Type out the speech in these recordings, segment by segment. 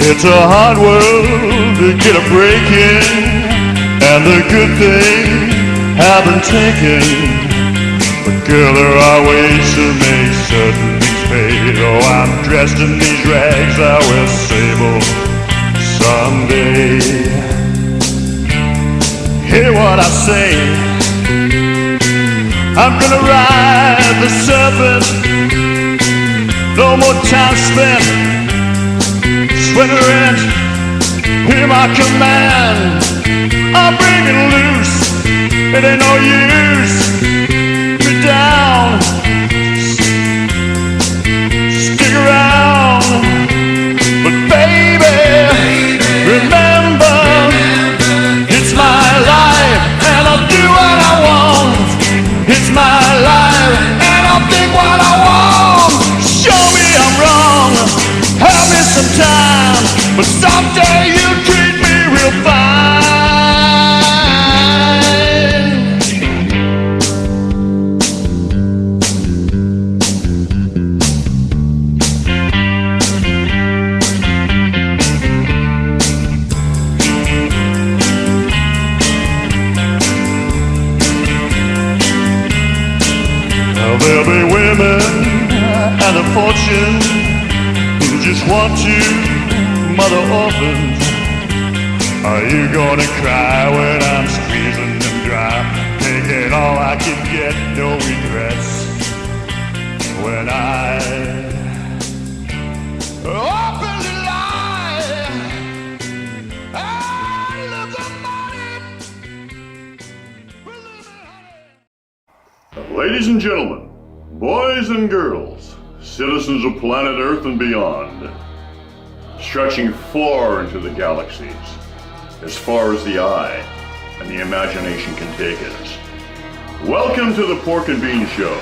It's a hard world to get a break in, and the good things have been taken. But girl, there are ways to make certain things pay. Oh, I'm dressed in these rags, I wear sable someday. Hear what I say, I'm gonna ride the serpent. No more time spent sweating rent. Hear my command, I'm breaking loose. It ain't no use me down. Stick around, but baby, remember, it's my life and I'll do what I want. It's my life and I'll think what I want. Show me I'm wrong, have me some time, but someday you'll treat me real fine. Now there'll be women and a fortune who just want to mother orphans. Are you gonna cry when I'm squeezing them dry? Taking all I can get, no regrets. When I openly lie, I love the money. Ladies and gentlemen, boys and girls, citizens of planet Earth and beyond, stretching far into the galaxies, as far as the eye and the imagination can take us. Welcome to the Pork and Bean Show,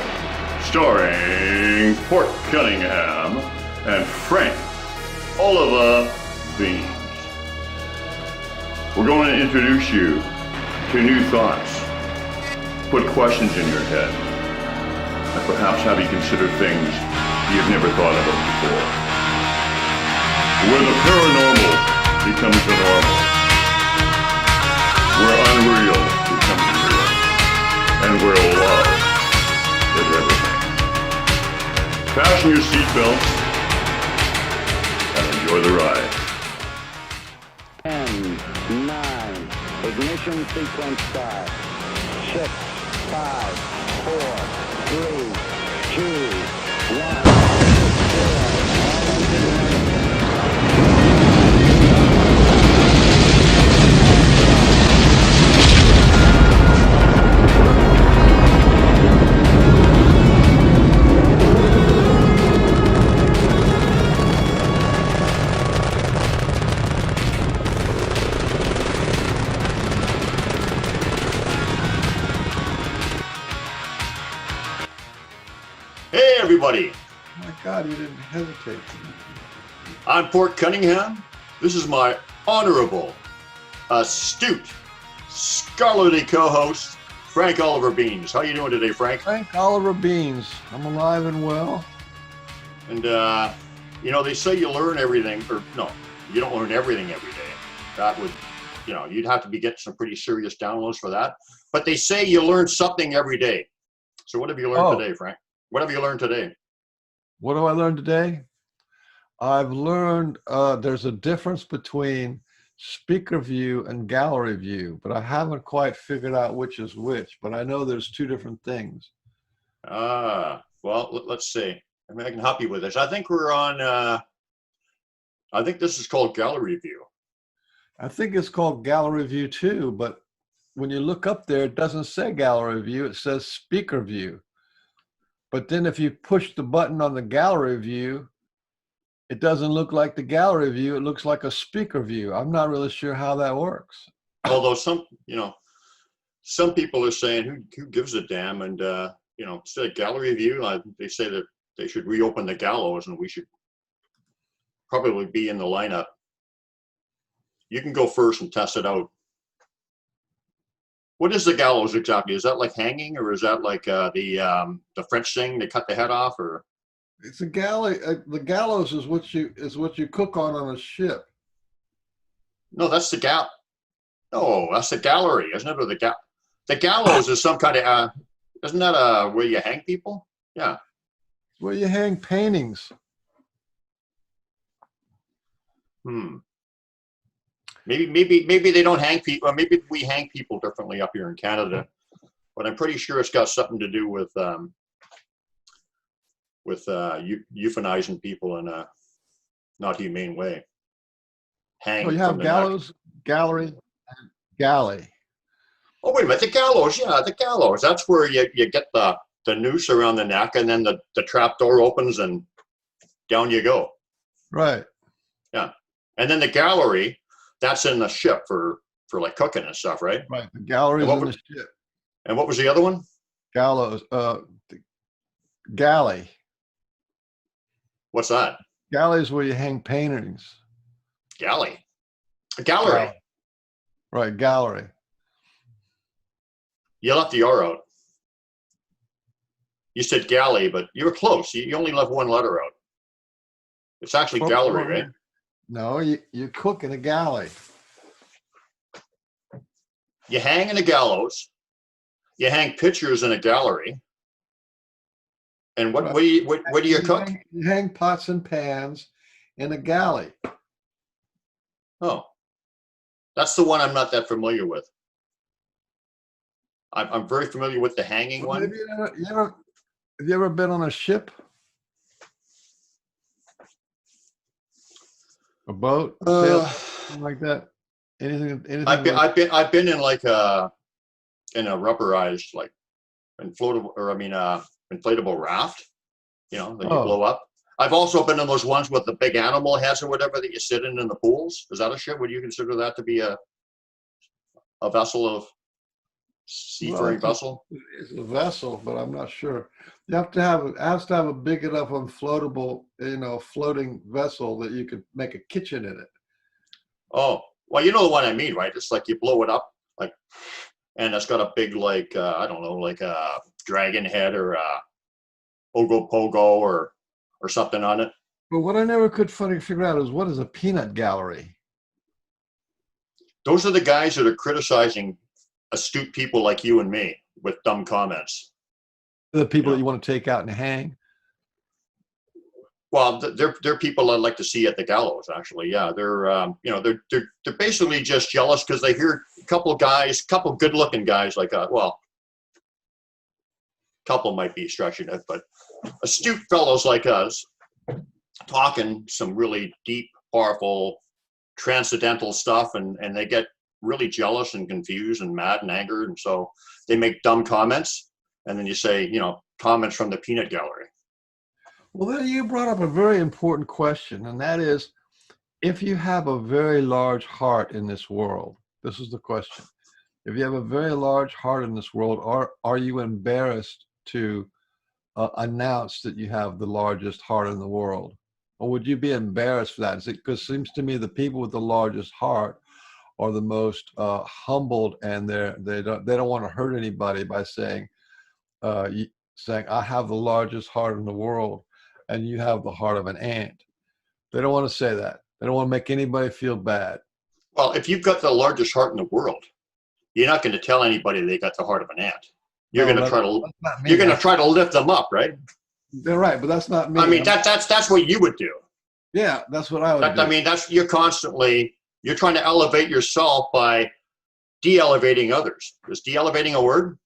starring Pork Cunningham and Frank Oliver Beans. We're going to introduce you to new thoughts, put questions in your head, and perhaps have you consider things you've never thought about before. Where the paranormal becomes the normal, where unreal becomes real, and where love is everything. Fasten your seatbelts and enjoy the ride. 10, 9, ignition sequence start. 6, 5, 4, 3, 2, 1. Hey everybody! Oh my God, you didn't hesitate. I'm Pork Cunningham. This is my honorable, astute, scholarly co-host, Frank Oliver Beans. How you doing today, Frank? Frank Oliver Beans. I'm alive and well. And, you know, they say you learn everything, or no, you don't learn everything every day. That would, you know, you'd have to be getting some pretty serious downloads for that. But they say you learn something every day. So what have you learned today, Frank? What have you learned today? What do I learn today? I've learned there's a difference between speaker view and gallery view, but I haven't quite figured out which is which, but I know there's two different things. Well, let's see. I mean, I can help you with this. I think we're on, I think this is called gallery view. I think it's called gallery view too, but when you look up there, it doesn't say gallery view, it says speaker view. But then if you push the button on the gallery view, it doesn't look like the gallery view, it looks like a speaker view. I'm not really sure how that works. Although some, you know, some people are saying, who gives a damn? And, you know, instead of gallery view, they say that they should reopen the gallows and we should probably be in the lineup. You can go first and test it out. What is the gallows exactly? Is that like hanging, or is that like the French thing they cut the head off, or? It's a galley. The gallows is what you cook on a ship. No, that's the No, that's the gallery, isn't it? Or the gallows is some kind of isn't that where you hang people? Yeah. Where you hang paintings. Maybe they don't hang people. Maybe we hang people differently up here in Canada, but I'm pretty sure it's got something to do with euthanizing people in a not humane way. Hang. Oh, you have gallows, gallery, and galley. Oh, wait a minute. The gallows. Yeah, the gallows. That's where you get the noose around the neck, and then the trap door opens and down you go. Right. Yeah. And then the gallery, that's in the ship for like cooking and stuff, right? Right. The gallery is in the ship. And what was the other one? Gallows. Galley. What's that? Galley is where you hang paintings. Galley. A gallery. Right. Gallery. You left the R out. You said galley, but you were close. You only left one letter out. It's actually gallery, right? No, you cook in a galley. You hang in a gallows. You hang pictures in a gallery. And what do you cook? You hang pots and pans in a galley. Oh, that's the one I'm not that familiar with. I'm very familiar with the hanging one. Have you ever been on a ship? A boat? Something like that? Anything? I've been in like in a rubberized like inflatable raft, that you blow up. I've also been in those ones with the big animal heads or whatever that you sit in the pools. Is that a ship? Would you consider that to be a vessel of seafaring vessel? It's a vessel, but I'm not sure. You have to have it has to have a big enough floatable, floating vessel that you could make a kitchen in it. Oh, well, you know the one I mean, right? It's like you blow it up, and it's got a big like I don't know, like a dragon head or a Ogopogo or something on it. But what I never could figure out is what is a peanut gallery? Those are the guys that are criticizing astute people like you and me with dumb comments. The people that you want to take out and hang? Well, they're people I'd like to see at the gallows, actually. Yeah, they're basically just jealous because they hear a couple good-looking guys like couple might be stretching it, but astute fellows like us talking some really deep, powerful, transcendental stuff, and they get really jealous and confused and mad and angered, and so they make dumb comments, and then you say, comments from the peanut gallery. Well, then you brought up a very important question, and that is, if you have a very large heart in this world, this is the question. If you have a very large heart in this world, are you embarrassed to announce that you have the largest heart in the world? Or would you be embarrassed for that? Because it seems to me the people with the largest heart are the most humbled, and they don't want to hurt anybody by saying I have the largest heart in the world and you have the heart of an ant. They don't want to say that. They don't want to make anybody feel bad. Well, if you've got the largest heart in the world, you're not going to tell anybody they got the heart of an ant. You're going to try to lift them up, right? They're right, but that's not me. I mean, that's what you would do. Yeah, that's what I would do. I mean, you're trying to elevate yourself by de-elevating others. Is de-elevating a word?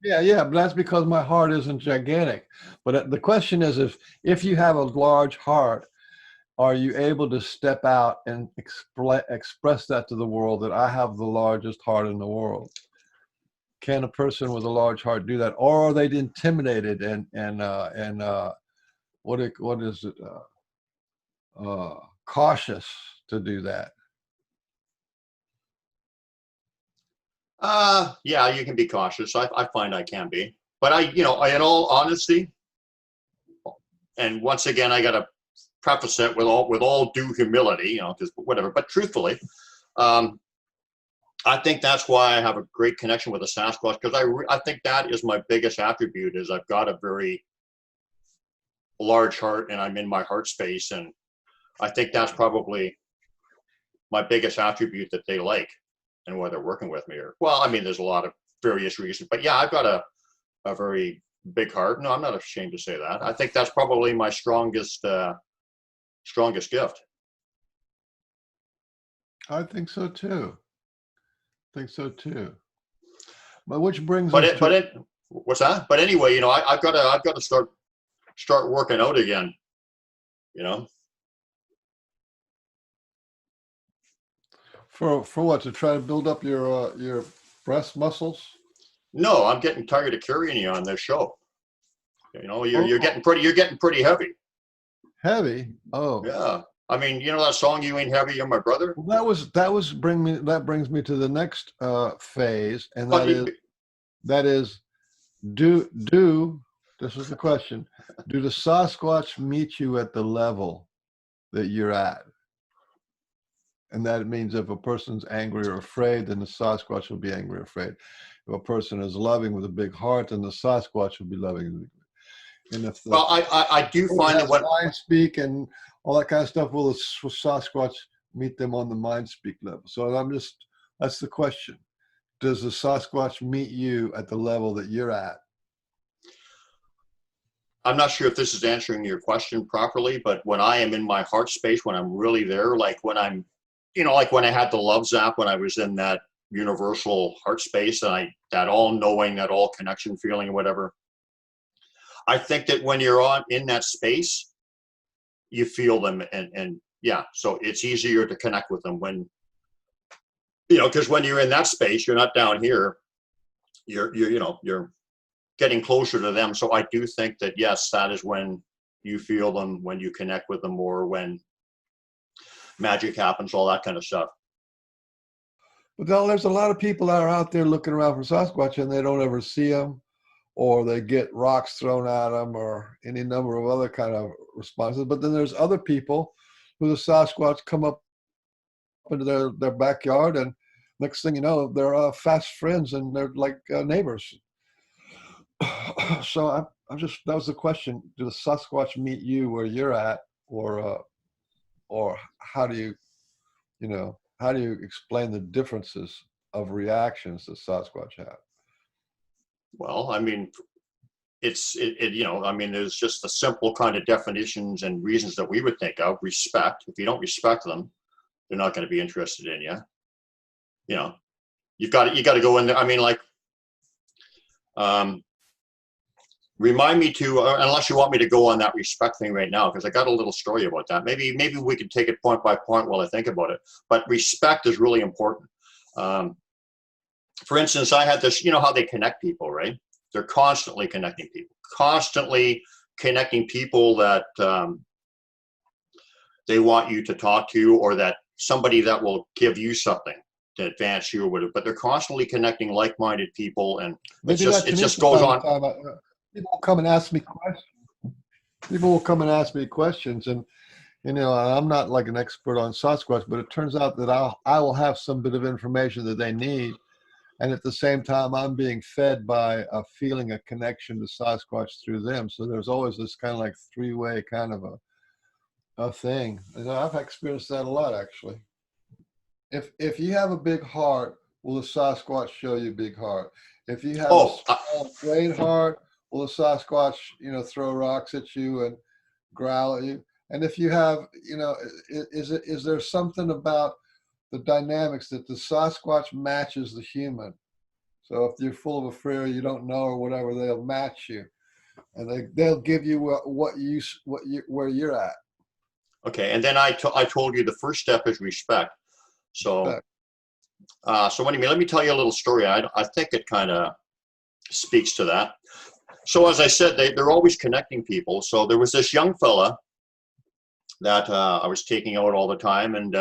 Yeah, but that's because my heart isn't gigantic. But the question is, if you have a large heart, are you able to step out and express that to the world, that I have the largest heart in the world? Can a person with a large heart do that, or are they intimidated and what is it? Cautious to do that? Yeah, you can be cautious. I find I can be, but in all honesty, and once again, I got to preface it with all due humility, you know, because whatever. But truthfully, I think that's why I have a great connection with the Sasquatch, because I think that is my biggest attribute, is I've got a very large heart and I'm in my heart space, and I think that's probably my biggest attribute that they like and why they're working with me. Or, well, I mean, there's a lot of various reasons, but yeah, I've got a very big heart. No, I'm not ashamed to say that. I think that's probably my strongest gift. I think so too. But which brings us what's that? But anyway, you know, I've got to start working out again, you know. For what, to try to build up your breast muscles? No, I'm getting tired of carrying you on this show. You know, you're getting pretty heavy. Heavy? Oh. Yeah. I mean, you know that song, "You Ain't Heavy, You're My Brother"? Well, that brings me to the next phase, and that is this is the question: do the Sasquatch meet you at the level that you're at? And that means if a person's angry or afraid, then the Sasquatch will be angry or afraid. If a person is loving with a big heart, then the Sasquatch will be loving. And if I do find that when mind speak and all that kind of stuff, will the Sasquatch meet them on the mind speak level? So that's the question. Does the Sasquatch meet you at the level that you're at? I'm not sure if this is answering your question properly, but when I am in my heart space, when I'm really there, like when I'm, you know, like when I had the love zap, when I was in that universal heart space, and that all knowing, that all connection feeling, whatever. I think that when you're in that space, you feel them, and yeah, so it's easier to connect with them when, you know, because when you're in that space, you're not down here, you're getting closer to them. So I do think that, yes, that is when you feel them, when you connect with them more, when magic happens, all that kind of stuff. But there's a lot of people that are out there looking around for Sasquatch, and they don't ever see them, or they get rocks thrown at them, or any number of other kind of responses. But then there's other people who the Sasquatch come up into their backyard, and next thing you know, they're fast friends, and they're like neighbors. So that was the question: do the Sasquatch meet you where you're at, or how do you explain the differences of reactions that Sasquatch have? Well, I mean, I mean, there's just the simple kind of definitions and reasons that we would think of. Respect. If you don't respect them, they're not going to be interested in you. You know, you got to go in there. I mean, like, remind me to, unless you want me to go on that respect thing right now, because I got a little story about that. Maybe we could take it point by point while I think about it. But respect is really important. For instance, I had this, you know how they connect people, right? They're constantly connecting people that they want you to talk to, or that somebody that will give you something to advance you or whatever. But they're constantly connecting like-minded people, and it just goes on. People will come and ask me questions. And you know, I'm not like an expert on Sasquatch, but it turns out that I will have some bit of information that they need. And at the same time, I'm being fed by a feeling, a connection to Sasquatch through them. So there's always this kind of like three-way kind of a thing. And I've experienced that a lot, actually. If you have a big heart, will the Sasquatch show you a big heart? If you have a small, great heart, will the Sasquatch, you know, throw rocks at you and growl at you? And if you have, you know, is there something about the dynamics that the Sasquatch matches the human? So if you're full of a fear, you don't know or whatever, they'll match you, and they'll give you where you're at. Okay, and then I told you the first step is respect. So, anyway, let me tell you a little story. I think it kind of speaks to that. So as I said, they're always connecting people. So there was this young fella that I was taking out all the time, and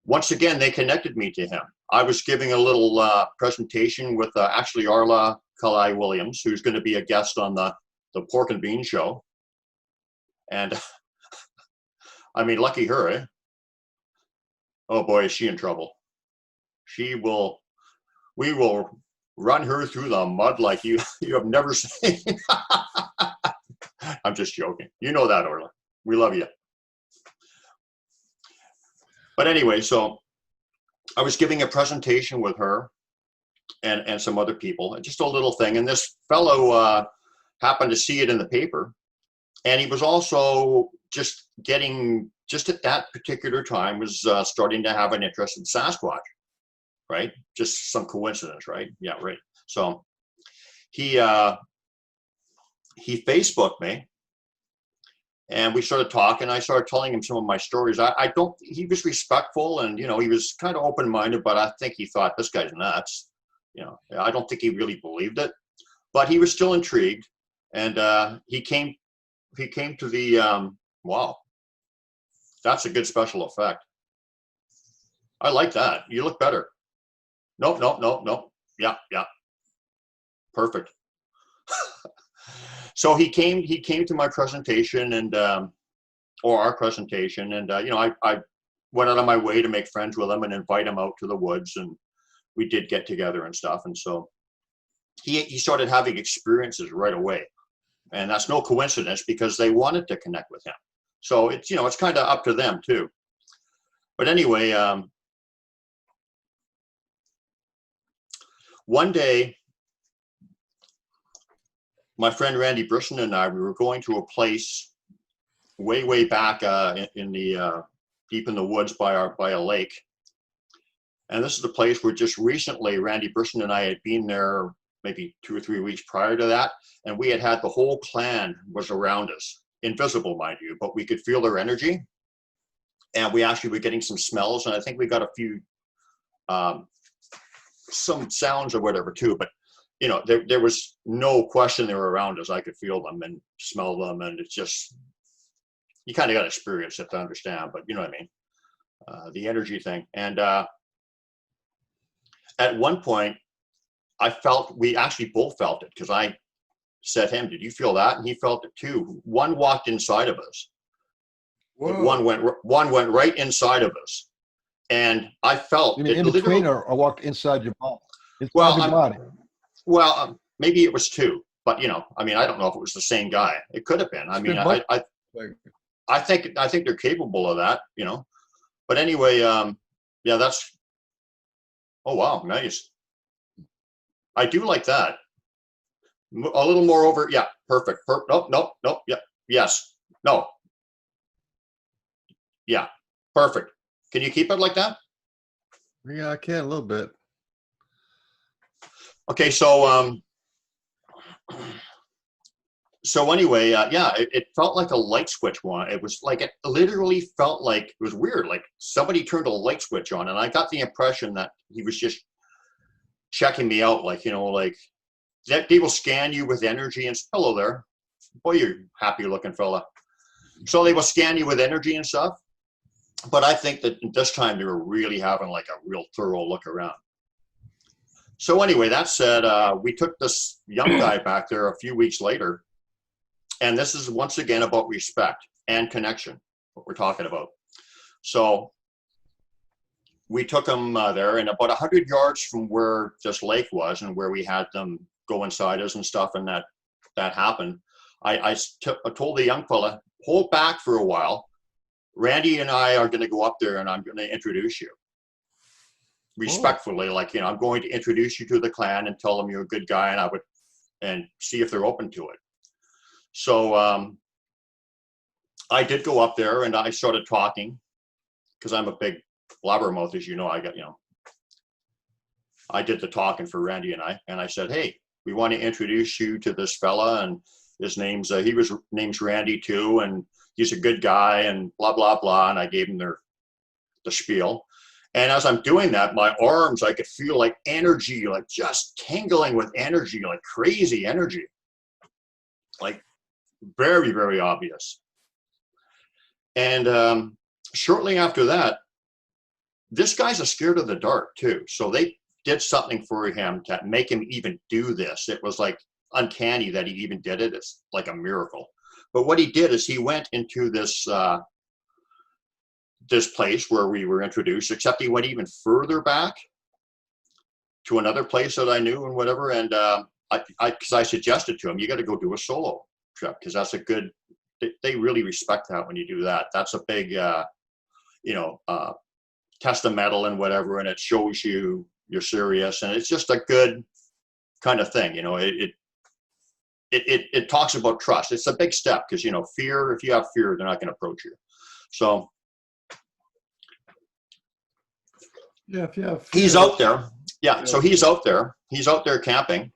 once again, they connected me to him. I was giving a little presentation with actually Arla Kalai Williams, who's going to be a guest on the Pork and Bean show. And I mean, lucky her, eh? Oh boy, is she in trouble. We will run her through the mud like you have never seen. I'm just joking. You know that, Orla. We love you. But anyway, so I was giving a presentation with her and some other people, just a little thing. And this fellow happened to see it in the paper. And he was also just at that particular time, was starting to have an interest in Sasquatch, right? Just some coincidence, right? Yeah, right. So he Facebooked me. And we started talking. I started telling him some of my stories. He was respectful and, he was kind of open-minded, but I think he thought this guy's nuts. I don't think he really believed it, but he was still intrigued. And he came to the, wow, that's a good special effect. I like that. You look better. Nope. Yeah. Perfect. So he came to my presentation or our presentation, and I went out of my way to make friends with him and invite him out to the woods, and we did get together and stuff. And so he started having experiences right away, and that's no coincidence because they wanted to connect with him. So it's it's kind of up to them too. But anyway, one day, my friend Randy Brisson and I, we were going to a place way back in the deep in the woods by a lake. And this is the place where just recently Randy Brisson and I had been there maybe 2 or 3 weeks prior to that. And we had the whole clan was around us, invisible, mind you, but we could feel their energy. And we actually were getting some smells. And I think we got a few, some sounds or whatever too, but there was no question they were around us. I could feel them and smell them, and it's just, you kind of got to experience it to understand, but you know what I mean? The energy thing. And at one point, we actually both felt it, because I said to him, did you feel that? And he felt it too. One walked inside of us. One went right inside of us. And I felt You mean it in between or walked inside your body? Inside your body. Well, maybe it was two, but I mean, I don't know if it was the same guy. It could have been. I mean, I think they're capable of that, But anyway, yeah, that's. Oh wow, nice. I do like that. A little more over. Yeah, perfect. Nope. Yeah, yes. No. Yeah, perfect. Can you keep it like that? Yeah, I can a little bit. Okay, so anyway, yeah, it felt like a light switch one. It was like, it literally felt like, it was weird, like somebody turned a light switch on, and I got the impression that he was just checking me out, like, like that they will scan you with energy and hello there. Boy, you're happy looking fella. So they will scan you with energy and stuff. But I think that this time they were really having like a real thorough look around. So anyway, that said, we took this young guy back there a few weeks later, and this is once again about respect and connection, what we're talking about. So we took him there, and about 100 yards from where this lake was and where we had them go inside us and stuff, and that happened, I told the young fella, hold back for a while. Randy and I are going to go up there, and I'm going to introduce you. Respectfully, like, I'm going to introduce you to the clan and tell them you're a good guy, and see if they're open to it. So I did go up there, and I started talking, because I'm a big blabbermouth, as you know. I did the talking for Randy and I said, hey, we want to introduce you to this fella, and his name's name's Randy too, and he's a good guy, and blah blah blah. And I gave him the spiel. And as I'm doing that, my arms, I could feel like energy, like just tingling with energy, like crazy energy, like very, very obvious. And shortly after that, this guy's scared of the dark too. So they did something for him to make him even do this. It was like uncanny that he even did it. It's like a miracle. But what he did is he went into this this place where we were introduced, except he went even further back to another place that I knew and whatever. And because I suggested to him, you got to go do a solo trip, because that's a good, they really respect that when you do that. That's a big, test of metal and whatever, and it shows you're serious, and it's just a good kind of thing. It talks about trust. It's a big step, because fear, if you have fear, they're not going to approach you. So Yeah, if you have he's fear, out there. Yeah, so he's out there camping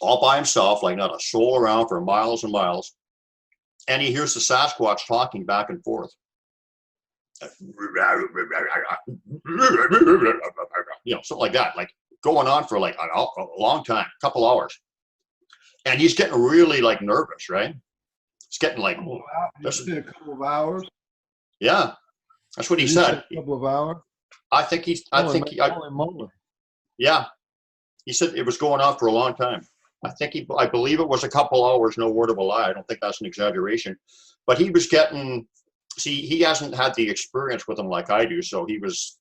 all by himself, like not a soul around for miles and miles, and he hears the Sasquatch talking back and forth. Something like that, like going on for like a long time, a couple hours. And he's getting really like nervous, right? It's getting like, you said a couple of hours. Yeah, that's what he Did said. say a couple of hours. I think Holy moly. Yeah, he said it was going on for a long time. I believe it was a couple hours, no word of a lie. I don't think that's an exaggeration. But he was getting, see, he hasn't had the experience with them like I do, so he was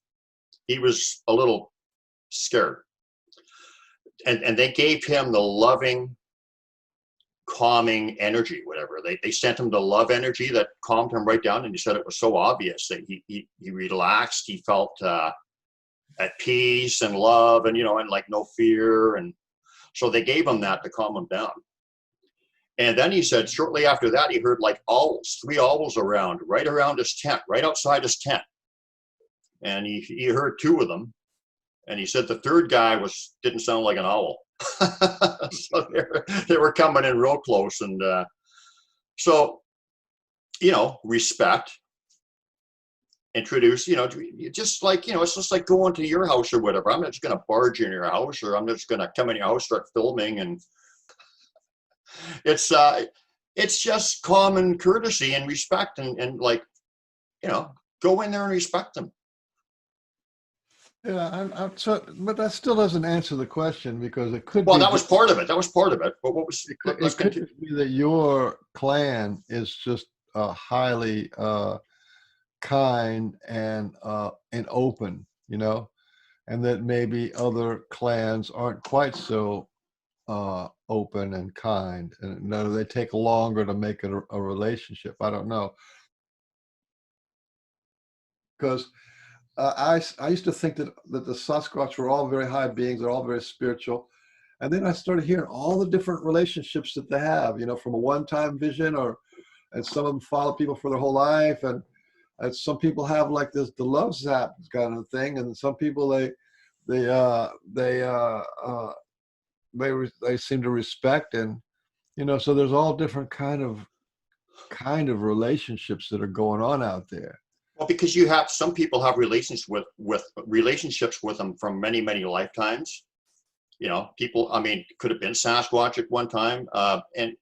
a little scared. And they gave him the loving, calming energy, whatever. They sent him the love energy that calmed him right down, and he said it was so obvious that he relaxed. He felt at peace and love, and and like no fear, and so they gave him that to calm him down. And then he said shortly after that he heard like owls, 3 owls right around his tent, right outside his tent, and he heard 2 of them, and he said the third guy didn't sound like an owl. So they were coming in real close, and so respect, introduce, just like it's just like going to your house or whatever. I'm not just going to barge in your house, or I'm just going to come in your house, start filming, and it's just common courtesy and respect, and like go in there and respect them. Yeah, but that still doesn't answer the question, because it could. Well, that was part of it. But what was? It could be that your clan is just highly kind and open, and that maybe other clans aren't quite so open and kind, and they take longer to make it a relationship. I don't know, because I used to think that the Sasquatch were all very high beings. They're all very spiritual. And then I started hearing all the different relationships that they have, from a one-time vision, and some of them follow people for their whole life. And some people have like the love zap kind of thing. And some people, they seem to respect, and, so there's all different kind of relationships that are going on out there. Well, because some people have relationships with them from many, many lifetimes. People, could have been Sasquatch at one time, and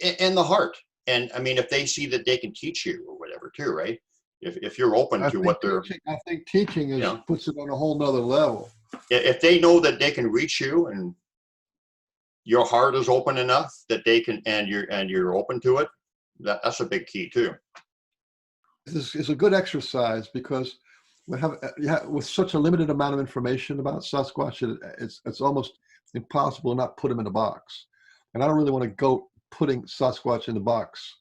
the heart. And if they see that they can teach you or whatever too, right? If you're open to what they're, I think teaching puts it on a whole nother level. If they know that they can reach you, and your heart is open enough that they can, and you're open to it, that's a big key too. It's a good exercise, because with such a limited amount of information about Sasquatch, it's almost impossible to not put them in a box. And I don't really want to go putting Sasquatch in the box,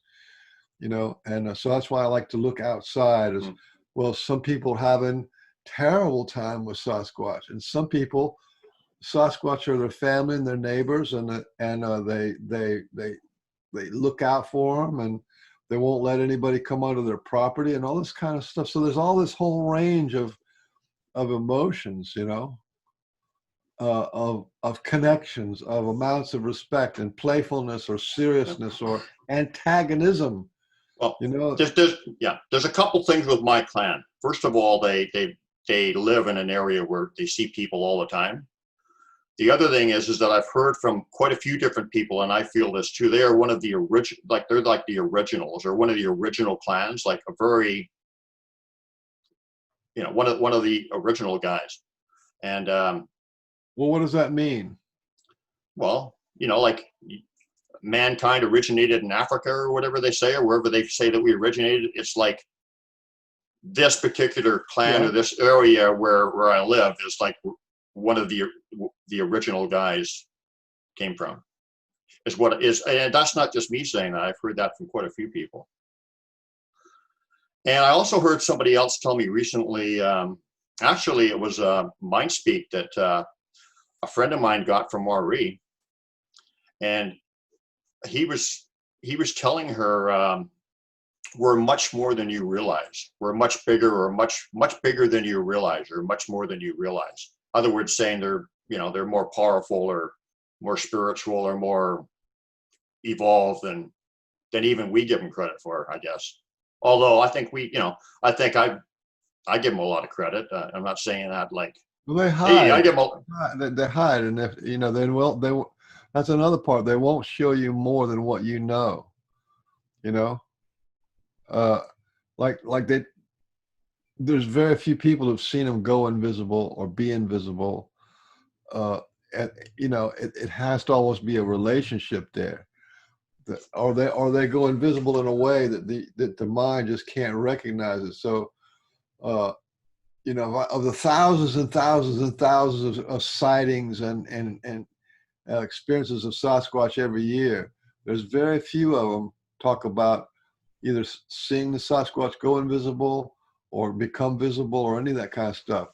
and so that's why I like to look outside. As well, some people are having terrible time with Sasquatch, and some people, Sasquatch are their family and their neighbors, and they look out for them, and they won't let anybody come onto their property, and all this kind of stuff. So there's all this whole range of emotions, of connections, of amounts of respect and playfulness or seriousness or antagonism. Well, there's a couple things with my clan. First of all, they live in an area where they see people all the time. The other thing is that I've heard from quite a few different people, and I feel this too. They are one of the they're like the originals, or one of the original clans, like a very, one of the original guys. And well, what does that mean? Well, like mankind originated in Africa or whatever they say, or wherever they say that we originated. It's like this particular clan Yeah. or this area where I live is like one of the original guys came from. Is what it is, and that's not just me saying that. I've heard that from quite a few people. And I also heard somebody else tell me recently. Actually, it was mindspeak that a friend of mine got from RE, and he was telling her, we're much more than you realize. We're much bigger, or much bigger than you realize, or much more than you realize. In other words, saying they're more powerful, or more spiritual, or more evolved than even we give them credit for, I guess. Although I think I think I give them a lot of credit. I'm not saying that like, Well, they hey, I hide. give them They hide, and if that's another part. They won't show you more than what you know. You know, like there's very few people who've seen them go invisible or be invisible. And it has to almost be a relationship there. Or they go invisible in a way that the mind just can't recognize it. So, of the thousands and thousands and thousands of sightings and experiences of Sasquatch every year, there's very few of them talk about either seeing the Sasquatch go invisible or become visible or any of that kind of stuff.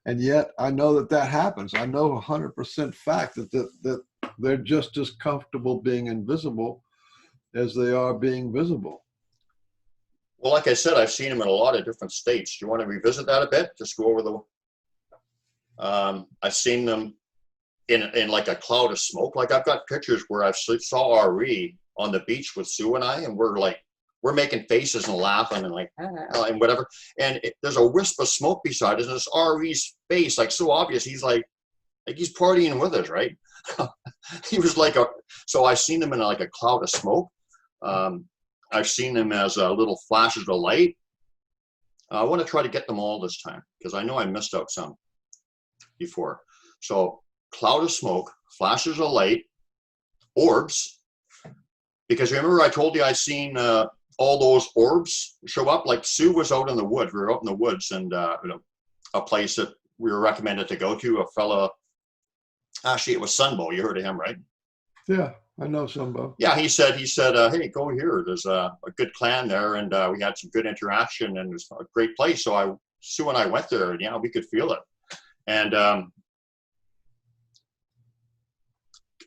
And yet I know that happens. I know 100% fact that they're just as comfortable being invisible as they are being visible. Well, like I said, I've seen them in a lot of different states. Do you want to revisit that a bit? Just go over I've seen them in like a cloud of smoke. Like I've got pictures where I saw RE on the beach with Sue and I, and we're making faces and laughing and like, and whatever. And there's a wisp of smoke beside us, and it's RE's face, like so obvious. He's like he's partying with us, right? He was like so I've seen them in like a cloud of smoke. I've seen them as little flashes of light. I want to try to get them all this time because I know I missed out some before. So cloud of smoke, flashes of light, orbs. Because remember I told you I seen all those orbs show up. Like Sue was out in the woods. We were out in the woods, and a place that we were recommended to go to. A fella, actually it was Sunbow. You heard of him, right? Yeah, I know Sunbow. Yeah, he said, hey, go here. There's a good clan there, and we had some good interaction, and it's a great place. So Sue and I went there, and yeah, we could feel it. And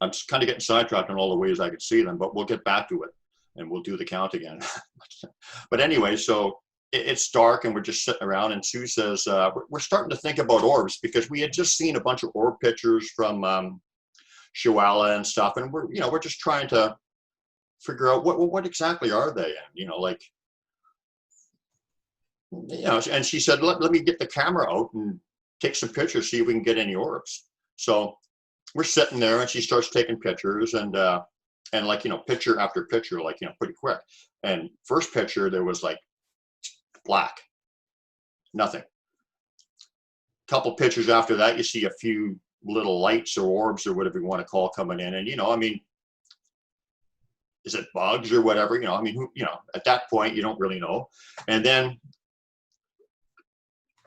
I'm just kind of getting sidetracked on all the ways I could see them, but we'll get back to it, and we'll do the count again. But anyway, so it's dark, and we're just sitting around, and Sue says, we're starting to think about orbs, because we had just seen a bunch of orb pictures from Chihuahua and stuff, and we're just trying to figure out what exactly are they, and and she said, let me get the camera out and take some pictures, see if we can get any orbs. So we're sitting there, and she starts taking pictures, and like picture after picture, like pretty quick. And first picture there was like black, nothing. Couple pictures after that, you see a few little lights or orbs or whatever you want to call coming in, and is it bugs or whatever? At that point you don't really know. And then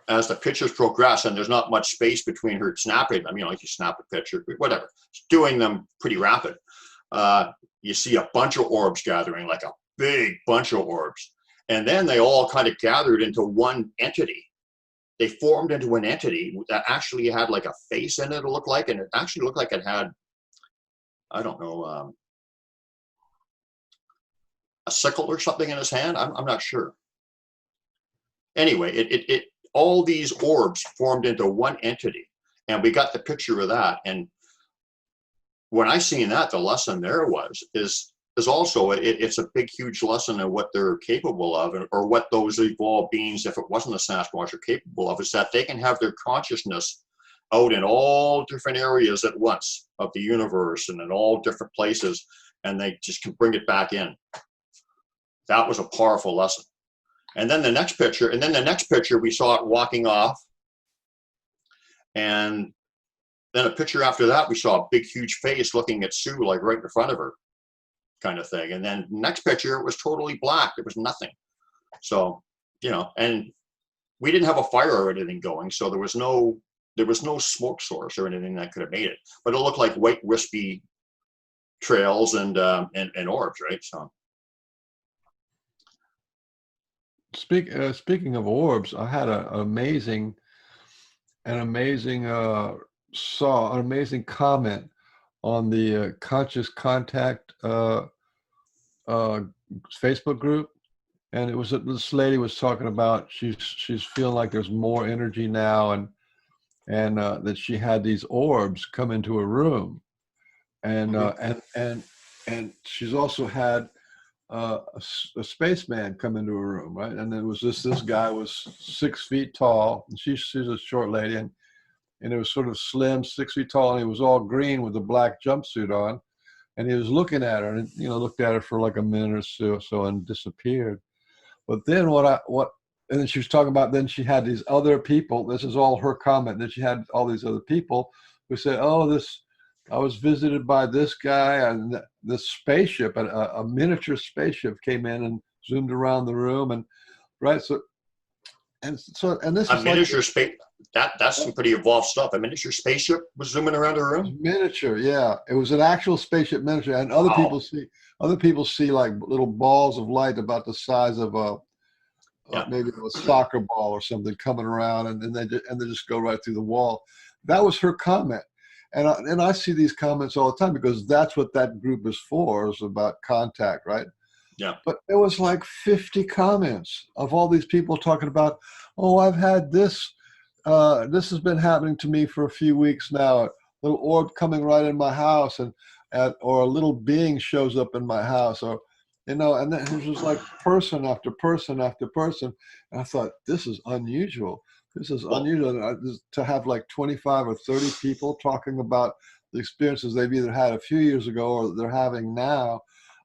as the pictures progress, and there's not much space between her snapping them, like you snap a picture, whatever, doing them pretty rapid, you see a bunch of orbs gathering, like a big bunch of orbs, and then they all kind of gathered into one entity. They formed into an entity that actually had like a face in it, it looked like, and it actually looked like it had, I don't know, a sickle or something in his hand. I'm not sure. Anyway, it all these orbs formed into one entity, and we got the picture of that. And when I seen that, the lesson there is also it's a big, huge lesson of what they're capable of, or what those evolved beings, if it wasn't a Sasquatch, are capable of, is that they can have their consciousness out in all different areas at once of the universe and in all different places, and they just can bring it back in. That was a powerful lesson. And then the next picture, we saw it walking off, and then a picture after that, we saw a big, huge face looking at Sue, like right in front of her, kind of thing. And then next picture, it was totally black. There was nothing. So, and we didn't have a fire or anything going, so there was no smoke source or anything that could have made it. But it looked like white wispy trails and orbs, right? So Speaking of orbs, I had an amazing saw an amazing comment on the Conscious Contact Facebook group, and it was this lady was talking about she's feeling like there's more energy now, and that she had these orbs come into her room, and and she's also had a spaceman come into her room, right? And it was this guy was 6 feet tall, and she's a short lady, and it was sort of slim, 6 feet tall, and he was all green with a black jumpsuit on, and he was looking at her, and looked at her for like a minute or so and disappeared. But then and then she was talking about, then she had these other people, this is all her comment, then she had all these other people who said, oh, I was visited by this guy, and this spaceship, a miniature spaceship came in and zoomed around the room, and right, and this a is miniature space. That's some pretty evolved stuff. A miniature spaceship was zooming around the room. Miniature, yeah, it was an actual spaceship miniature, and other people see like little balls of light about the size of maybe a soccer ball or something coming around, and they just go right through the wall. That was her comment. And I see these comments all the time because that's what that group is for, is about contact, right? Yeah. But there was like 50 comments of all these people talking about, oh, I've had this. This has been happening to me for a few weeks now. A little orb coming right in my house, or a little being shows up in my house, or and then it was just like person after person after person. And I thought, this is unusual. This is unusual to have like 25 or 30 people talking about the experiences they've either had a few years ago or they're having now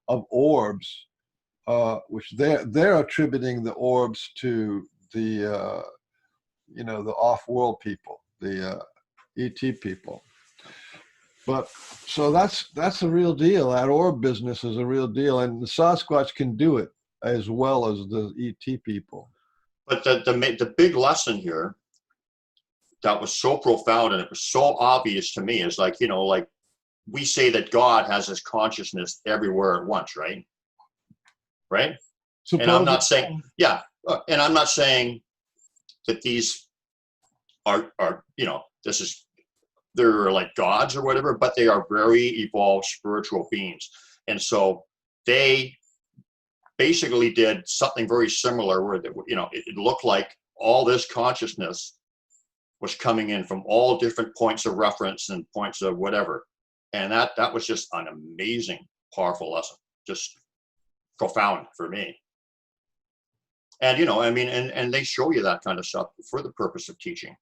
of orbs, which they're attributing the orbs to the the off-world people, the ET people. But so that's a real deal. That orb business is a real deal, and the Sasquatch can do it as well as the ET people. But the big lesson here that was so profound and it was so obvious to me is like, like we say that God has his consciousness everywhere at once, right? Right? And I'm not saying, and I'm not saying that these are they're like gods or whatever, but they are very evolved spiritual beings. And so they basically did something very similar where it looked like all this consciousness was coming in from all different points of reference and points of whatever. And that was just an amazing, powerful lesson, just profound for me. And, and they show you that kind of stuff for the purpose of teaching.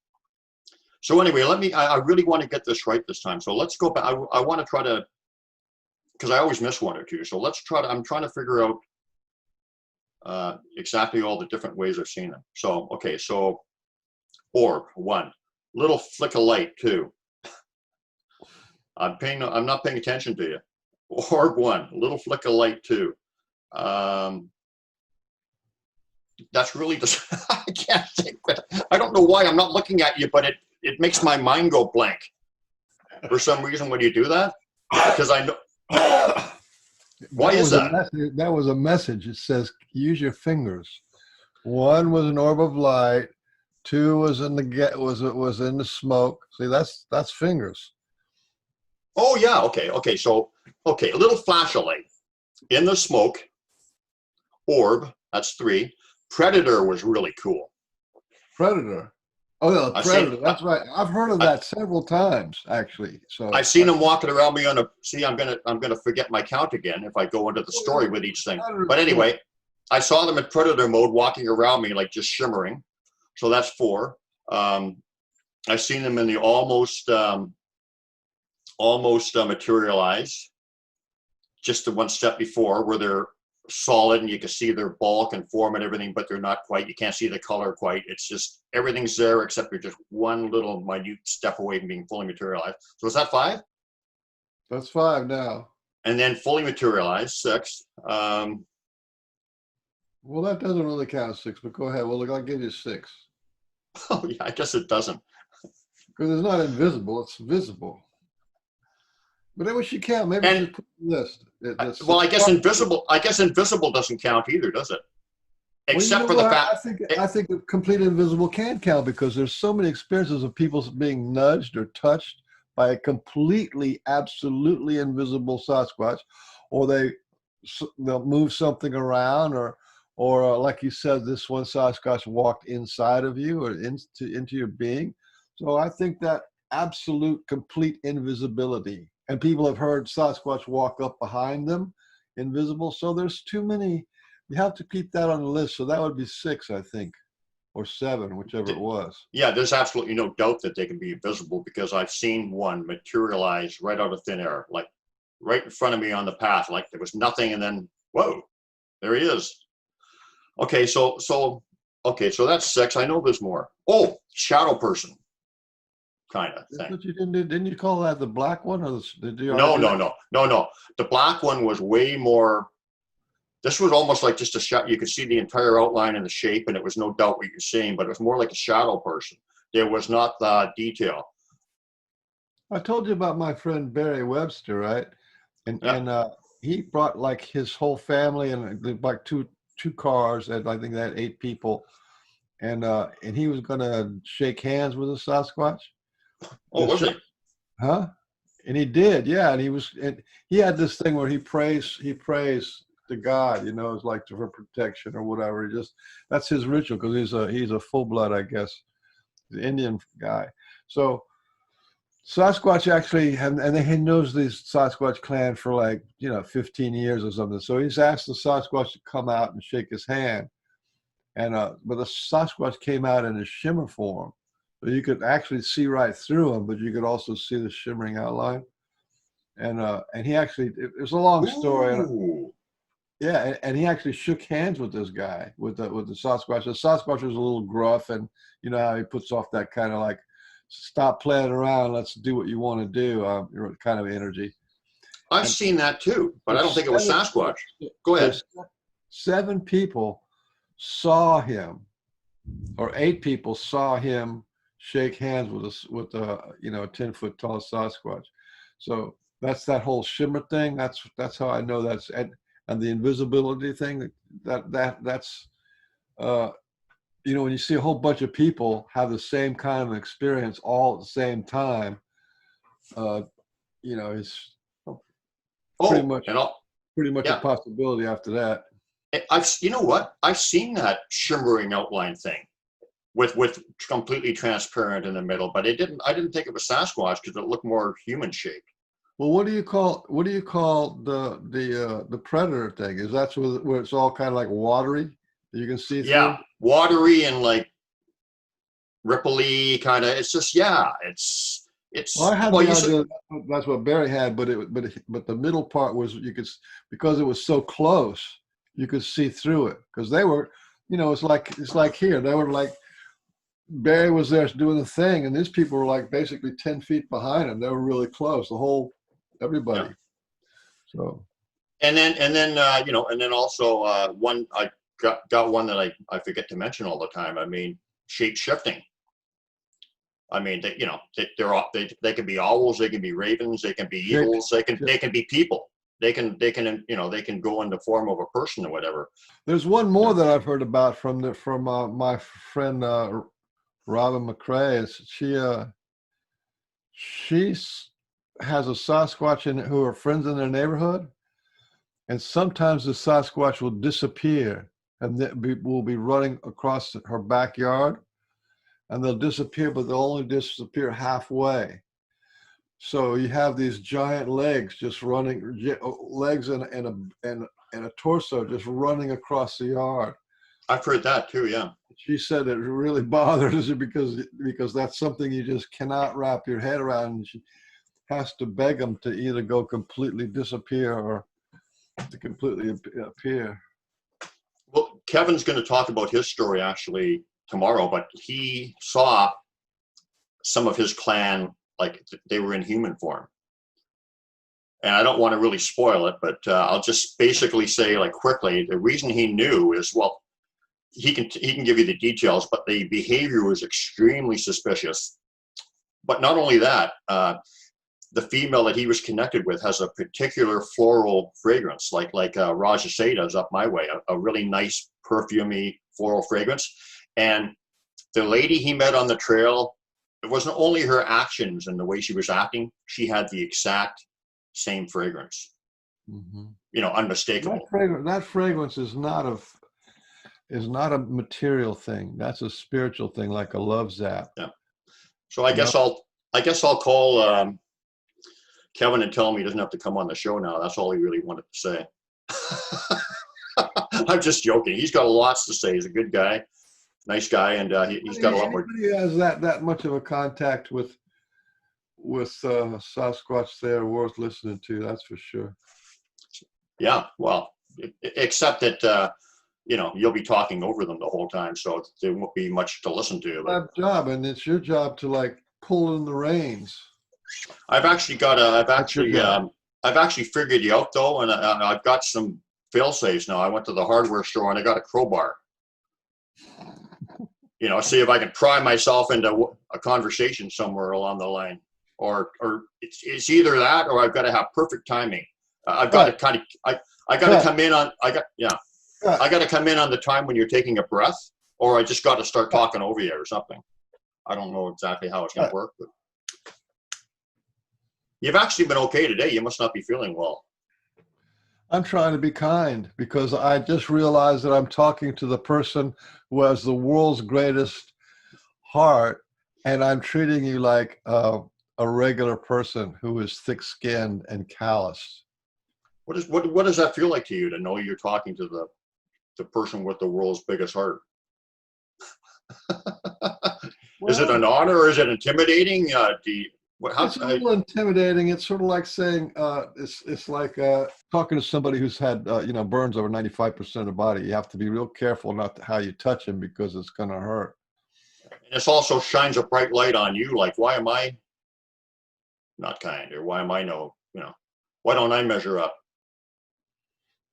So anyway, I really want to get this right this time. So let's go back. I want to try to, because I always miss one or two. So I'm trying to figure out exactly all the different ways I've seen them. So, okay. So orb, 1, little flick of light, 2. I'm not paying attention to you. Orb, 1, little flick of light, 2. That's really just, I can't think, but I don't know why I'm not looking at you, but it makes my mind go blank for some reason when you do that, because I know. Why is that? That was a message. It says, use your fingers. 1 was an orb of light. 2 was in the smoke. See, that's fingers. Oh yeah. Okay. So, a little flash of light in the smoke. Orb. That's 3. Predator was really cool. Predator. Oh, the Predator. That's right. I've heard of that several times, actually. So I've seen them walking around me I'm gonna forget my count again if I go into the story with each thing. But anyway, I saw them in Predator mode walking around me like just shimmering. So that's 4. I've seen them in the almost materialize, just the one step before, where they're solid and you can see their bulk and form and everything, but they're not quite, you can't see the color quite. It's just everything's there except you're just one little minute step away from being fully materialized. So is that 5? That's 5 now. And then fully materialized, 6. Well, that doesn't really count as 6, but go ahead. Well, look, I'll give you 6. Oh, yeah, I guess it doesn't. Because it's not invisible, it's visible. But maybe she can't. Maybe And she put the list. well, I guess invisible doesn't count either, does it? Well, you Except know for the what? fact. I think the complete invisible can count because there's so many experiences of people being nudged or touched by a completely, absolutely invisible Sasquatch, or they'll move something around, or like you said, this one Sasquatch walked inside of you or into your being. So I think that absolute, complete invisibility, and people have heard Sasquatch walk up behind them, invisible. So there's too many. You have to keep that on the list. So that would be 6, I think, or 7, whichever it was. Yeah, there's absolutely no doubt that they can be invisible because I've seen one materialize right out of thin air, like right in front of me on the path, like there was nothing, and then whoa, there he is. Okay, so that's 6. I know there's more. Oh, shadow person, kind of thing. But you didn't you call that the black one, or did you? No. The black one was way more. This was almost like just a shot. You could see the entire outline and the shape, and it was no doubt what you're seeing, but it was more like a shadow person. There was not the detail. I told you about my friend Barry Webster, right? And he brought like his whole family and like two cars, and I think they had 8 people, and he was gonna shake hands with a Sasquatch. Oh, was it? Huh? And he did, yeah. And he had this thing where he prays to God, it's like for protection or whatever. That's his ritual because he's a full blood, I guess, the Indian guy. So Sasquatch actually, and he knows this Sasquatch clan for like 15 years or something. So he's asked the Sasquatch to come out and shake his hand, and but the Sasquatch came out in a shimmer form, so you could actually see right through him, but you could also see the shimmering outline. And he actually, it was a long story. Yeah, and he actually shook hands with this guy, with the Sasquatch. The Sasquatch was a little gruff, and you know how he puts off that kind of like, stop playing around, let's do what you want to do, kind of energy. I've seen that too, but I don't think it was Sasquatch. Go ahead. 7 people saw him, or 8 people saw him shake hands with a 10-foot tall Sasquatch. So that's that whole shimmer thing. That's how I know that's and the invisibility thing. That's when you see a whole bunch of people have the same kind of experience all at the same time, it's pretty much a possibility after that. I've seen that shimmering outline thing with completely transparent in the middle, but I didn't think it was Sasquatch because it looked more human shaped. Well, what do you call the predator thing? Is that where it's all kind of like watery? You can see through? Yeah, watery and like ripply kind of. It's just it's. Well, I had the idea that's what Barry had, but the middle part was because it was so close, you could see through it because they were, it's like here they were like Barry was there doing the thing, and these people were like basically 10 feet behind him. They were really close, everybody. Yeah. So. And then also one I got one that I forget to mention all the time. I mean, shape shifting. I mean, they can be owls, they can be ravens, they can be eagles, they can be people. They can go in the form of a person or whatever. There's one more that I've heard about from my friend Robin McCrae. She has a Sasquatch who are friends in their neighborhood, and sometimes the Sasquatch will disappear and will be running across her backyard, and they'll disappear, but they'll only disappear halfway. So you have these giant legs just running, legs and a torso just running across the yard. I've heard that too, yeah. She said it really bothers her because that's something you just cannot wrap your head around. And she has to beg them to either go completely disappear or to completely appear. Well, Kevin's going to talk about his story actually tomorrow, but he saw some of his clan, like they were in human form. And I don't want to really spoil it, but I'll just basically say like quickly, the reason he knew is, well, he can give you the details, but the behavior was extremely suspicious. But not only that, the female that he was connected with has a particular floral fragrance, like Rajase does up my way, a really nice perfumey floral fragrance. And the lady he met on the trail, it wasn't only her actions and the way she was acting, she had the exact same fragrance. Mm-hmm. You know, unmistakable. That fragrance is not a material thing. That's a spiritual thing, like a love zap. Yeah. So I guess I'll call Kevin and tell him he doesn't have to come on the show now. That's all he really wanted to say. I'm just joking. He's got lots to say. He's a good guy, nice guy, and he's got a lot more. Anybody has that much of a contact with Sasquatch, they're worth listening to. That's for sure. Yeah, well, except that you know, you'll be talking over them the whole time, so there won't be much to listen to. But It's my job, and it's your job to like pull in the reins. I've actually figured you out though, and I've got some fail safes now. I went to the hardware store and I got a crowbar. You know, see if I can pry myself into a conversation somewhere along the line, or it's either that or I've got to have perfect timing. I've got to kind of I got to come in on I got to come in on the time when you're taking a breath, or I just got to start talking over you or something. I don't know exactly how it's going to work, but you've actually been okay today. You must not be feeling well. I'm trying to be kind because I just realized that I'm talking to the person who has the world's greatest heart, and I'm treating you like a regular person who is thick-skinned and calloused. What does that feel like to you to know you're talking to the person with the world's biggest heart? Is it an honor or is it intimidating? It's a little intimidating. It's sort of like saying it's like talking to somebody who's had burns over 95% of the body. You have to be real careful not how you touch them because it's going to hurt. And this also shines a bright light on you. Like, why am I not kind, or why am I why don't I measure up?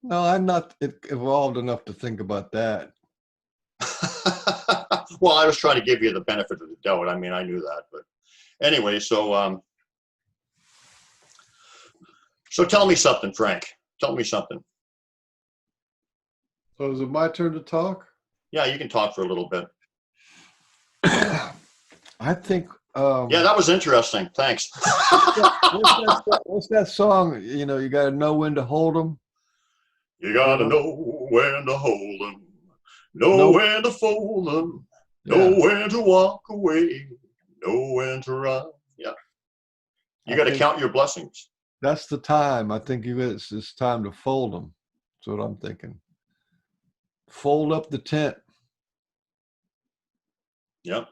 No, I'm not evolved enough to think about that. Well, I was trying to give you the benefit of the doubt. I mean, I knew that, but anyway, so tell me something, Frank. Tell me something. So is it my turn to talk? Yeah, you can talk for a little bit. I think. Yeah, that was interesting. Thanks. What's that song? You know, you got to know when to hold them. You got to know when to hold them, know when to fold them, know when to walk away, know when to run. Yeah. You got to count your blessings. That's the time. I think it's time to fold them. That's what I'm thinking. Fold up the tent. Yep.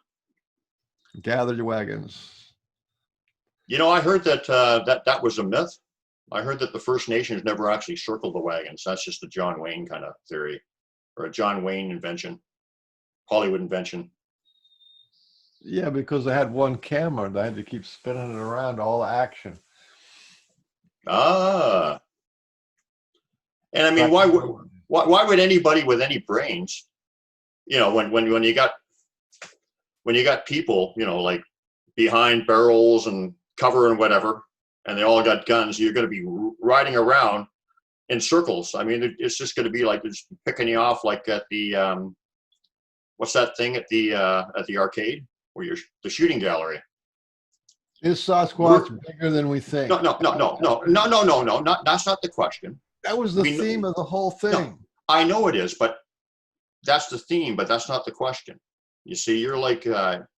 Gather your wagons. You know, I heard that was a myth. I heard that the First Nations never actually circled the wagons. That's just a John Wayne kind of theory, or a John Wayne invention, Hollywood invention. Yeah, because they had one camera. They had to keep spinning it around, all the action. Ah. And I mean, why would anybody with any brains, you know, when you got people, you know, like behind barrels and cover and whatever, and they all got guns, you're going to be riding around in circles. I mean, it's just going to be like it's picking you off, like at the what's that thing at the arcade where you're the shooting gallery. Is Sasquatch bigger than we think? No. That's not the question. That was the theme of the whole thing. No, I know it is, but that's the theme. But that's not the question. You see, you're like you're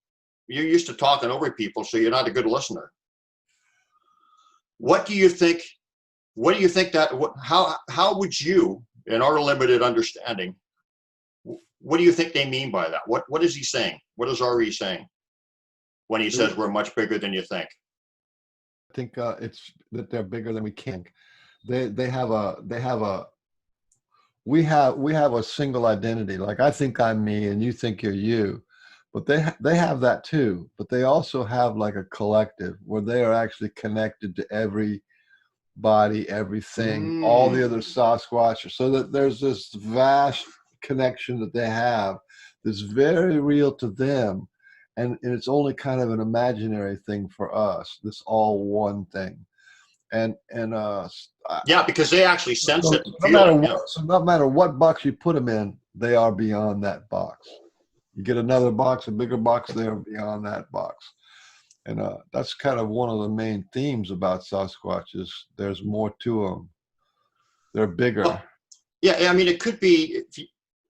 used to talking over people, so you're not a good listener. What do you think? What do you think how would you, in our limited understanding, what do you think they mean by that? What is he saying? What is RE saying when he says we're much bigger than you think? I think it's that they're bigger than we think. We have a single identity. Like I think I'm me and you think you're you, but they have that too. But they also have like a collective where they are actually connected to every body, everything, all the other Sasquatch, so that there's this vast connection that they have that's very real to them, and it's only kind of an imaginary thing for us. This all one thing, and Yeah, because they actually sense so it and feel it. Yeah. no matter what box you put them in, they are beyond that box. You get another box, a bigger box, they are beyond that box. And that's kind of one of the main themes about Sasquatch is there's more to them. They're bigger. Well, yeah, I mean, it could be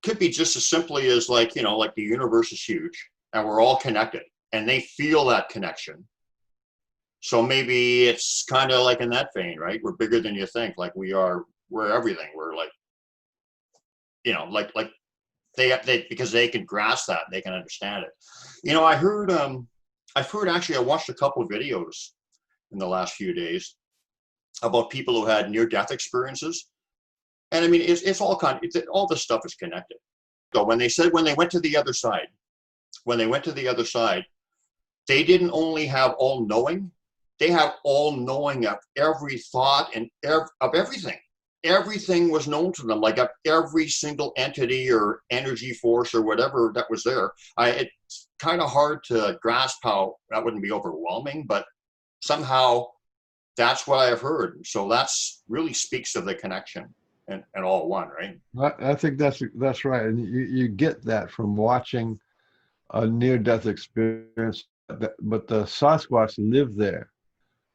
just as simply as like, you know, like the universe is huge and we're all connected and they feel that connection. So maybe it's kind of like in that vein, right? We're bigger than you think. Like we're everything. We're like, you know, like they because they can grasp that, they can understand it. You know, I've heard actually, I watched a couple of videos in the last few days about people who had near-death experiences. And I mean, it's all all this stuff is connected. So when they said, when they went to the other side, they didn't only have all knowing, they have all knowing of every thought and of everything. Everything was known to them, like every single entity or energy force or whatever that was there. It's kind of hard to grasp how that wouldn't be overwhelming, but somehow that's what I have heard. So that's really speaks of the connection and all one, right? I think that's right. And you get that from watching a near-death experience, but the Sasquatch live there.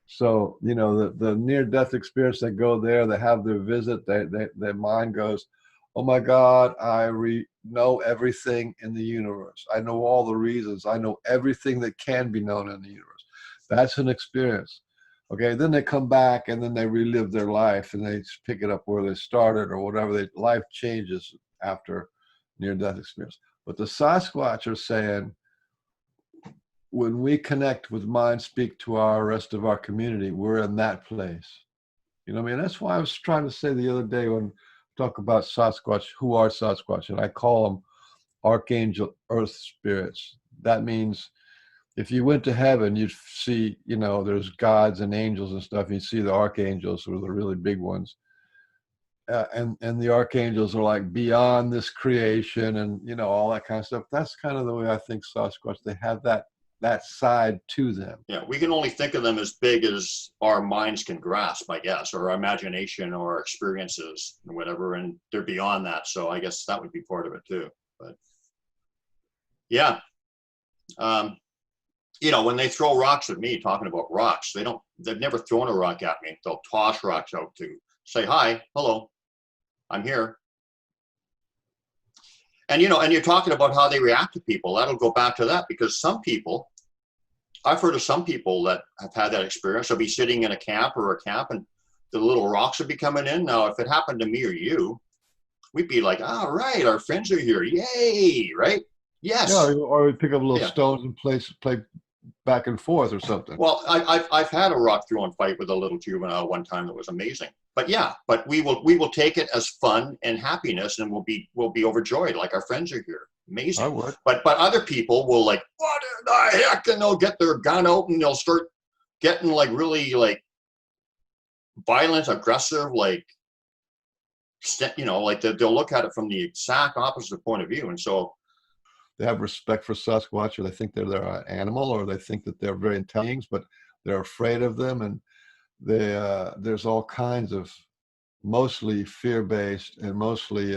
So, you know, the near-death experience, they go there, they have their visit, their mind goes, oh my God, I know everything in the universe. I know all the reasons. I know everything that can be known in the universe. That's an experience. Okay, then they come back and then they relive their life and they pick it up where they started or whatever. Life changes after near-death experience. But the Sasquatch are saying, when we connect with mindspeak to our rest of our community, we're in that place. You know what I mean? That's why I was trying to say the other day when I talk about Sasquatch, who are Sasquatch? And I call them ArchAngel Earth Spirits. That means if you went to heaven, you'd see, you know, there's gods and angels and stuff. You'd see the archangels, or the really big ones. And the archangels are like beyond this creation and, you know, all that kind of stuff. That's kind of the way I think Sasquatch, they have that side to them. Yeah, we can only think of them as big as our minds can grasp, I guess, or our imagination or our experiences and whatever, and they're beyond that. So I guess that would be part of it too. But yeah, you know, when they throw rocks at me, talking about rocks, they've never thrown a rock at me. They'll toss rocks out to say, hi, hello, I'm here. And, you know, and you're talking about how they react to people. That'll go back to that, because some people, I've heard of some people that have had that experience. They'll be sitting in a camp and the little rocks will be coming in. Now, if it happened to me or you, we'd be like, all right, our friends are here. Yay, right? Yes. Yeah, or we pick up little stones and play back and forth or something. Well, I've had a rock throwing fight with a little juvenile one time that was amazing. But yeah, but we will take it as fun and happiness, and we'll be overjoyed, like our friends are here. Amazing. I would. But other people will like, what in the heck? And they'll get their gun out and they'll start getting like really like violent, aggressive, like, you know, like they'll look at it from the exact opposite point of view. And so they have respect for Sasquatch, or they think they're an animal, or they think that they're very intelligent, but they're afraid of them. And there's all kinds of mostly fear-based and mostly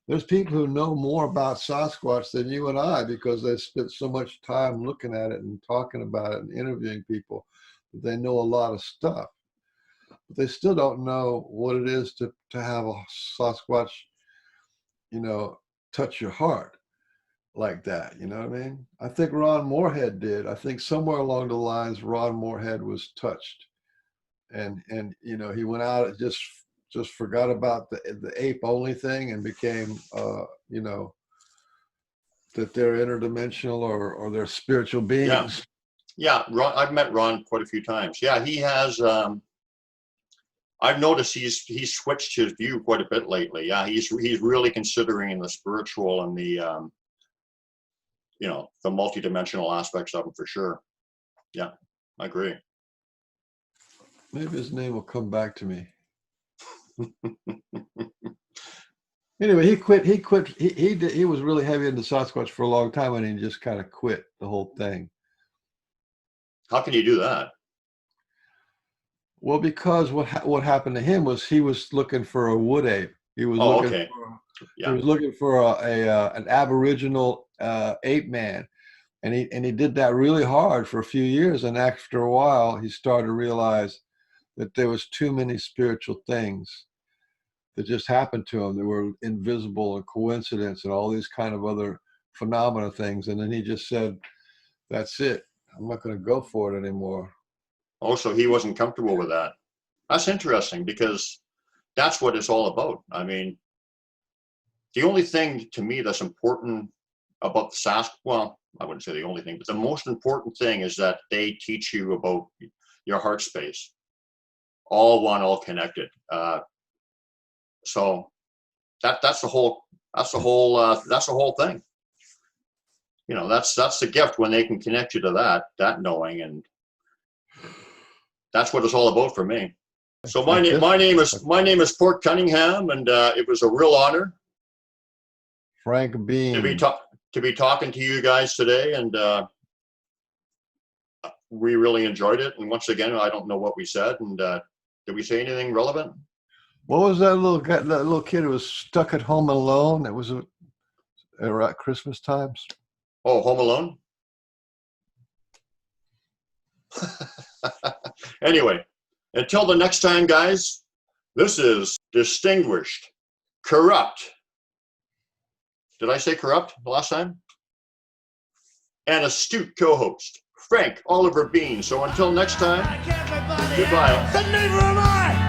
there's people who know more about Sasquatch than you and I, because they spent so much time looking at it and talking about it and interviewing people that they know a lot of stuff. But they still don't know what it is to have a Sasquatch, you know, touch your heart like that. You know what I mean? I think Ron Moorhead did. I think somewhere along the lines, Ron Moorhead was touched, and you know, he went out and just forgot about the ape only thing and became you know, that they're interdimensional or they're spiritual beings. Yeah, Ron, I've met Ron quite a few times. Yeah, he has. I've noticed he's switched his view quite a bit lately. Yeah, he's really considering the spiritual and the you know, the multidimensional aspects of him for sure. Yeah, I agree. Maybe his name will come back to me. Anyway, he quit. He was really heavy into Sasquatch for a long time, and he just kind of quit the whole thing. How can you do that? Well, because what happened to him was he was looking for a wood ape. He was Oh, looking okay. for, Yeah. he was looking for an Aboriginal ape man, and he did that really hard for a few years. And after a while, he started to realize that there was too many spiritual things that just happened to him. They were invisible and coincidence and all these kind of other phenomena things. And then he just said, "That's it. I'm not going to go for it anymore." Oh, so he wasn't comfortable with that. That's interesting because that's what it's all about. I mean, the only thing to me that's important about the Sasquatch, well, I wouldn't say the only thing, but the most important thing is that they teach you about your heart space. All one, all connected. So that's the whole thing. You know, that's the gift when they can connect you to that knowing, and that's what it's all about for me. So my name is Port Cunningham, and it was a real honor, Frank Bean, to be talking to you guys today, and we really enjoyed it. And once again, I don't know what we said, and did we say anything relevant? What was that little kid who was stuck at home alone? It was at Christmas times. Oh, Home Alone. Anyway, until the next time, guys, this is distinguished, corrupt. Did I say corrupt the last time? And astute co-host, Frank Oliver Bean. So until next time, goodbye. But neither am I!